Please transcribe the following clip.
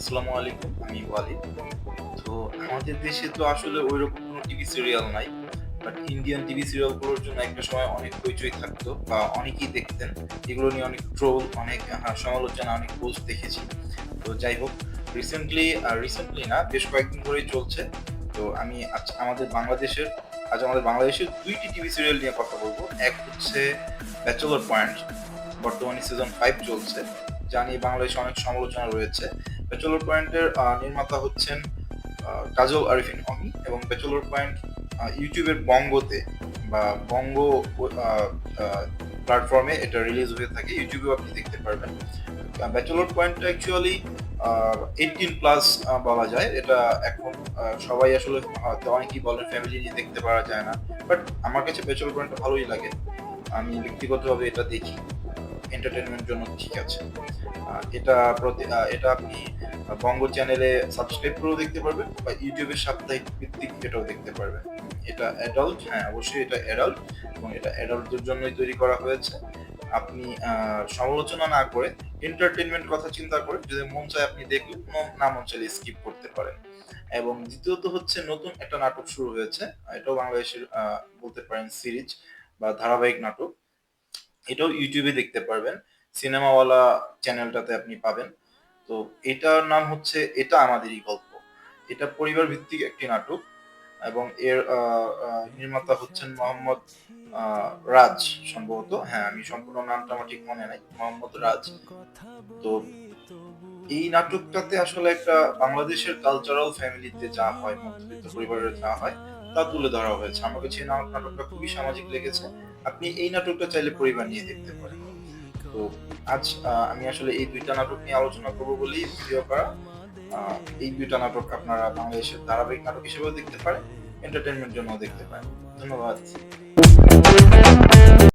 আসসালামু আলাইকুম, আমি ওয়ালিদ। তো আমাদের দেশে তো আসলে ঐরকম কোনো টিভি সিরিয়াল নাই। বাট ইন্ডিয়ান টিভি সিরিয়ালগুলোর জন্য একটা সময় অনেক হইচই থাকতো বা অনেকেই দেখতেন। এগুলো নিয়ে অনেক ট্রোল, অনেক সমালোচনা, অনেক পোস্ট দেখেছি। তো যাই হোক, রিসেন্টলি না, বেশ কয়েকদিন ধরেই চলছে। তো আমি আমাদের বাংলাদেশের ২ টি টিভি সিরিয়াল নিয়ে কথা বলব। এক হচ্ছে 'ব্যাচেলর পয়েন্ট', বর্তমানে সিজন ৫ চলছে। যা নিয়ে বাংলাদেশে অনেক সমালোচনা রয়েছে। 'ব্যাচেলর পয়েন্ট' এর নির্মাতা হচ্ছেন কাজল আরিফিন অমি, এবং 'ব্যাচেলর পয়েন্ট' ইউটিউবের বঙ্গতে বা বঙ্গ আ আ প্ল্যাটফর্মে এটা রিলিজ হয়ে থাকে। ইউটিউবেও আপনি দেখতে পারবেন। ব্যাচেলর পয়েন্টটা অ্যাকচুয়ালি 18 প্লাস বলা যায়। এটা এখন সবাই আসলে হয়তো অনেকেই বলেন ফ্যামিলি নিয়ে দেখতে পারা যায় না। বাট আমার কাছে ব্যাচেলর পয়েন্টটা ভালোই লাগে। আমি ব্যক্তিগতভাবে এটা দেখি। এন্টারটেইনমেন্ট জন্য ঠিক আছে। এটা আপনি বঙ্গ চ্যানেলে সাবস্ক্রাইব করেও দেখতে পারবেন বা ইউটিউবে সাপ্তাহিক ভিত্তিক এটাও দেখতে পারবেন। এটা অ্যাডাল্ট, হ্যাঁ, অবশ্যই এটা অ্যাডাল্ট, এবং এটা অ্যাডাল্টদের জন্যই তৈরি করা হয়েছে। আপনি সমালোচনা না করে এন্টারটেইনমেন্ট কথা চিন্তা করে যদি মন চায় আপনি দেখলেন, না মন চাইলে স্কিপ করতে পারেন। এবং দ্বিতীয়ত হচ্ছে নতুন একটা নাটক শুরু হয়েছে। এটাও বাংলাদেশের বলতে পারেন সিরিজ বা ধারাবাহিক নাটক। এটাও ইউটিউবে দেখতে পারবেন। সিনেমাওয়ালা চ্যানেলটাতে আপনি পাবেন। তো এটার নাম হচ্ছে 'এটা আমাদেরই গল্প'। এটা পরিবার ভিত্তিক একটি নাটক, এবং এর নির্মাতা হচ্ছেন মোহাম্মদ আ রাজ সম্ভবত। হ্যাঁ, আমি সম্পূর্ণ নামটা আমার ঠিক মনে নাই। মোহাম্মদ রাজ। তো এই নাটকটাতে আসলে একটা বাংলাদেশের কালচারাল ফ্যামিলিতে যা হয়, মধ্যবিত্ত পরিবারে যা হয়, তা তুলে ধরা হয়েছে। আমার কাছে এই নাটকটা খুবই সামাজিক লেগেছে। আপনি এই নাটকটা চাইলে পরিবার নিয়ে দেখতে পারেন। তো আজ আমি আসলে এই ২ টা নাটক নিয়ে আলোচনা করব বলেই ভিডিও করা। আ এই ২ টা নাটক আপনারা বাংলাদেশের ধারাবাহিক নাটক হিসেবেও দেখতে পারেন, এন্টারটেইনমেন্ট জন্যও দেখতে পারেন। ধন্যবাদ।